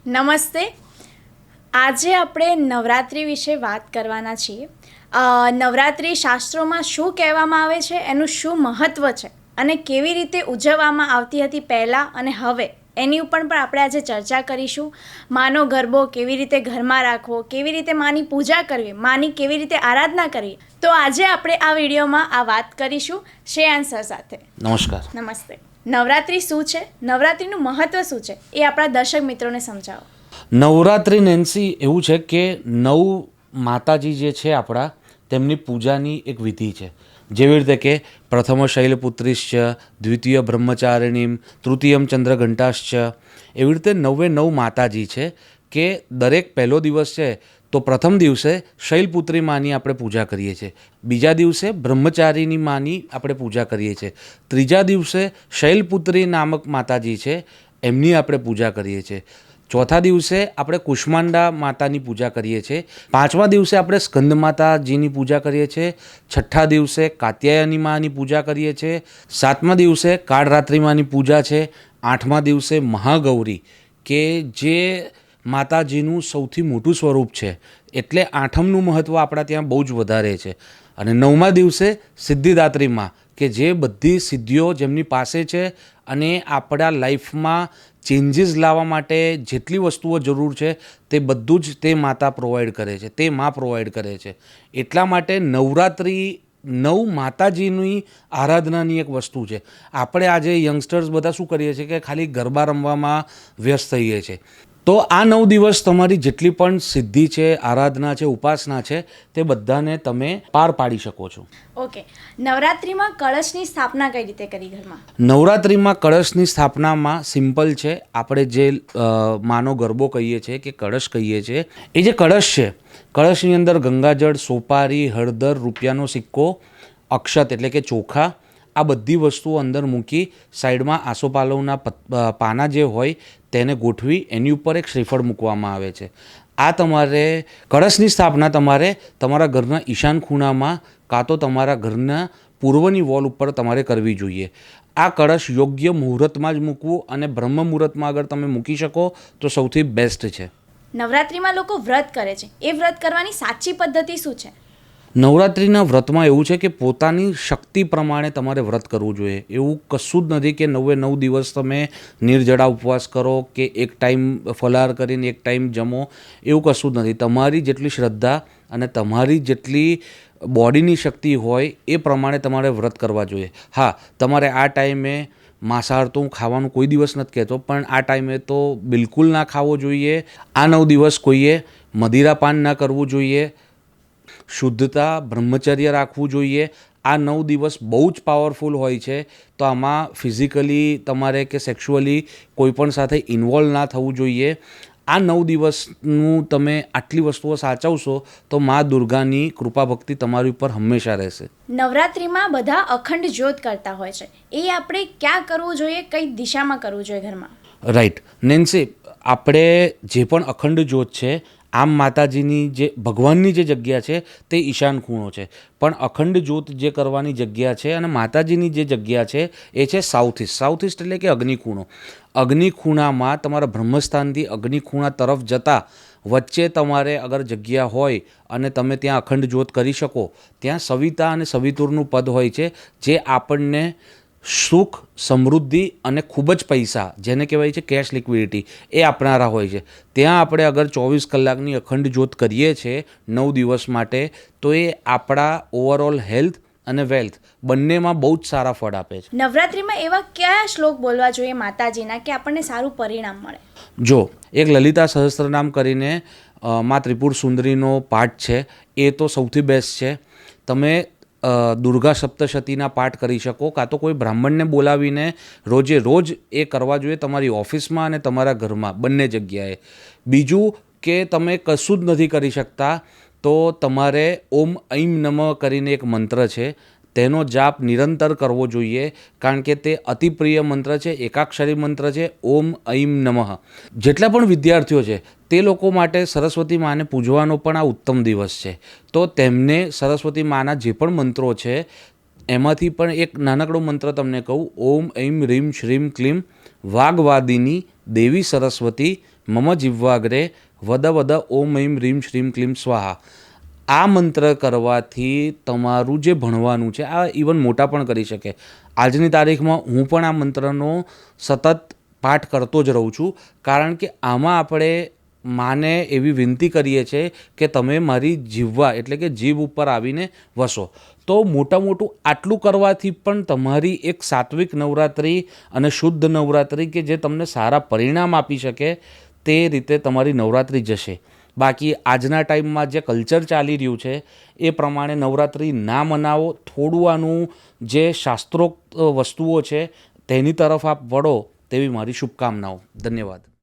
નમસ્તે. આજે આપણે નવરાત્રિ વિશે વાત કરવાના છીએ. નવરાત્રિ શાસ્ત્રોમાં શું કહેવામાં આવે છે, એનું શું મહત્ત્વ છે અને કેવી રીતે ઉજવવામાં આવતી હતી પહેલાં અને હવે, એની ઉપર પણ આપણે આજે ચર્ચા કરીશું. માનો ગરબો કેવી રીતે ઘરમાં રાખવો, કેવી રીતે માની પૂજા કરવી, માની કેવી રીતે આરાધના કરવી. તો આજે આપણે આ વિડીયોમાં આ વાત કરીશું શ્રેયાંશ સર સાથે. નમસ્કાર. નમસ્તે. નવરાત્રિ શું છે, નવરાત્રિનું મહત્ત્વ શું છે, એ આપણા દર્શક મિત્રોને સમજાવો. નવરાત્રિ નેન્સી એવું છે કે નવ માતાજી જે છે આપણા, તેમની પૂજાની એક વિધિ છે. જેવી રીતે કે પ્રથમ શૈલપુત્રીશ્ચ, દ્વિતીય બ્રહ્મચારિણીમ, તૃતીયમ ચંદ્રઘંટાશ્ચ, એવી રીતે 9 માતાજી છે કે દરેક પહેલો દિવસ છે તો પ્રથમ દિવસે શૈલપુત્રી માની આપણે પૂજા કરીએ છીએ, બીજા દિવસે બ્રહ્મચારીની માની આપણે પૂજા કરીએ છીએ, ત્રીજા દિવસે શૈલપુત્રી નામક માતાજી છે એમની આપણે પૂજા કરીએ છીએ, ચોથા દિવસે આપણે કુષ્માંડા માતાની પૂજા કરીએ છીએ, પાંચમા દિવસે આપણે સ્કંદ માતાજીની પૂજા કરીએ છીએ, છઠ્ઠા દિવસે કાત્યાયની માની પૂજા કરીએ છીએ, સાતમા દિવસે કાળરાત્રિ માની પૂજા છે, આઠમા દિવસે મહાગૌરી કે જે માતાજીનું સૌથી મોટું સ્વરૂપ છે, એટલે આઠમનું મહત્ત્વ આપણા ત્યાં બહુ જ વધારે છે. અને નવમા દિવસે સિદ્ધિદાત્રીમાં કે જે બધી સિદ્ધિઓ જેમની પાસે છે અને આપણા લાઈફમાં ચેન્જીસ લાવવા માટે જેટલી વસ્તુઓ જરૂર છે તે બધું જ તે માતા પ્રોવાઈડ કરે છે, તે માં પ્રોવાઈડ કરે છે. એટલા માટે નવરાત્રિ 9 માતાજીની આરાધનાની એક વસ્તુ છે. આપણે આજે યંગસ્ટર્સ બધા શું કરીએ છીએ કે ખાલી ગરબા રમવામાં વ્યસ્ત થઈએ છીએ. તો આ 9 દિવસ તમારી જેટલી પણ સિદ્ધિ છે, આરાધના છે, ઉપાસના છે, તે બધાને તમે પાર પાડી શકો છો. ઓકે. નવરાત્રિમાં કળશની સ્થાપના કઈ રીતે કરી ઘરમાં? નવરાત્રિમાં કળશની સ્થાપનામાં સિમ્પલ છે. આપણે જે માનો ગરબો કહીએ છીએ કે કળશ કહીએ છીએ, એ જે કળશ છે, કળશની અંદર ગંગાજળ, સોપારી, હળદર, રૂપિયાનો સિક્કો, અક્ષત એટલે કે ચોખા, આ બધી વસ્તુઓ અંદર મૂકી સાઈડમાં આસોપાલવના પાના જે હોય તેને ગોઠવી એની ઉપર એક શ્રીફળ મૂકવામાં આવે છે. આ તમારે કળશની સ્થાપના તમારે તમારા ઘરના ઈશાન ખૂણામાં કાં તો તમારા ઘરના પૂર્વની વોલ ઉપર તમારે કરવી જોઈએ. આ કળશ યોગ્ય મુહૂર્તમાં જ મૂકવું અને બ્રહ્મ મુહૂર્તમાં અગર તમે મૂકી શકો તો સૌથી બેસ્ટ છે. નવરાત્રિમાં લોકો વ્રત કરે છે, એ વ્રત કરવાની સાચી પદ્ધતિ શું છે? નવરાત્રિના વ્રતમાં એવું છે કે પોતાની શક્તિ પ્રમાણે તમારે વ્રત કરવું જોઈએ. એવું કશું જ નથી કે 9 દિવસ તમે નિર્જળા ઉપવાસ કરો કે એક ટાઈમ ફલાર કરીને એક ટાઈમ જમો, એવું કશું જ નથી. તમારી જેટલી શ્રદ્ધા અને તમારી જેટલી બોડીની શક્તિ હોય એ પ્રમાણે તમારે વ્રત કરવા જોઈએ. હા, તમારે આ ટાઈમે માંસાહાર તો હું ખાવાનું કોઈ દિવસ નથી કહેતો, પણ આ ટાઈમે તો બિલકુલ ના ખાવો જોઈએ. આ 9 દિવસ કોઈએ મદિરાપાન ના કરવું જોઈએ, શુદ્ધતા, બ્રહ્મચર્ય રાખવું જોઈએ. આ 9 દિવસ બહુ જ પાવરફુલ હોય છે. તો આમાં ફિઝિકલી તમારે કે સેક્સ્યુઅલી કોઈ પણ સાથે ઇન્વોલ્વ ના થવું જોઈએ. આ 9 દિવસનું તમે આટલી વસ્તુઓ સાચવશો તો મા દુર્ગાની કૃપા ભક્તિ તમારી ઉપર હંમેશા રહેશે. નવરાત્રિમાં બધા અખંડ જ્યોત કરતા હોય છે, એ આપણે ક્યાં કરવું જોઈએ, કઈ દિશામાં કરવું જોઈએ ઘરમાં? રાઈટ નેન્સી, આપણે જે પણ અખંડ જ્યોત છે, આમ માતાજીની જે ભગવાનની જે જગ્યા છે તે ઈશાન ખૂણો છે, પણ અખંડ જ્યોત જે કરવાની જગ્યા છે અને માતાજીની જે જગ્યા છે એ છે સાઉથ ઇસ્ટ. સાઉથ ઇસ્ટ એટલે કે અગ્નિખૂણો. અગ્નિખૂણામાં તમારા બ્રહ્મસ્થાનથી અગ્નિખૂણા તરફ જતાં વચ્ચે તમારે અગર જગ્યા હોય અને તમે ત્યાં અખંડ જ્યોત કરી શકો, ત્યાં સવિતા અને સવિતુરનું પદ હોય છે જે આપણને સુખ, સમૃદ્ધિ અને ખૂબ જ પૈસા, જેને કહેવાય છે કેશ લિક્વિડિટી, એ આપનારા હોય છે. ત્યાં આપણે અગર 24 કલાકની અખંડ જ્યોત કરીએ છીએ 9 દિવસ માટે, તો એ આપણા ઓવરઓલ હેલ્થ અને વેલ્થ બંનેમાં બહુ જ સારા ફળ આપે છે. નવરાત્રિમાં એવા કયા શ્લોક બોલવા જોઈએ માતાજીના કે આપણને સારું પરિણામ મળે? જો એક લલિતા સહસ્ત્રનામ કરીને મા ત્રિપુર સુંદરીનો પાઠ છે, એ તો સૌથી બેસ્ટ છે. તમે દુર્ગા સપ્તશતીના પાઠ કરી શકો, કાં તો કોઈ બ્રાહ્મણને બોલાવીને રોજે રોજ એ કરવા જોઈએ તમારી ઓફિસમાં અને તમારા ઘરમાં, બંને જગ્યાએ. બીજું કે તમે કશું જ નથી કરી શકતા તો તમારે ઓમ ઐમ નમઃ કરીને એક મંત્ર છે, તેનો જાપ નિરંતર કરવો જોઈએ, કારણ કે તે અતિ પ્રિય મંત્ર છે, એકાક્ષરી મંત્ર છે, ઓમ ઐમ નમઃ. જેટલા પણ વિદ્યાર્થીઓ છે તે લોકો માટે સરસ્વતી માને પૂજવાનો પણ આ ઉત્તમ દિવસ છે. તો તેમને સરસ્વતી માના જે પણ મંત્રો છે એમાંથી પણ એક નાનકડો મંત્ર તમને કહું, ઓમ ઐમ રીમ શ્રીમ ક્લીમ વાગવાદિની દેવી સરસ્વતી મમ જીવ્વાગ્રે વદ વદ ઓમ ઐમ રીમ શ્રીમ ક્લીમ સ્વાહા. આ મંત્ર કરવાથી તમારું જે ભણવાનું છે, આ ઇવન મોટા પણ કરી શકે. આજની તારીખમાં હું પણ આ મંત્રનો સતત પાઠ કરતો જ રહું છું, કારણ કે આમાં આપણે માને એવી વિનંતી કરીએ છીએ કે તમે મારી જીવવા એટલે કે જીભ ઉપર આવીને વસો. તો મોટું આટલું કરવાથી પણ તમારી એક સાત્વિક નવરાત્રિ અને શુદ્ધ નવરાત્રિ કે જે તમને સારા પરિણામ આપી શકે તે રીતે તમારી નવરાત્રિ જશે. બાકી આજના ટાઈમમાં જે કલ્ચર ચાલી રહ્યું છે એ પ્રમાણે નવરાત્રિ ના મનાવો. થોડું આનું જે શાસ્ત્રોક્ત વસ્તુઓ છે તેની તરફ આપ વળો તેવી મારી શુભકામનાઓ. ધન્યવાદ.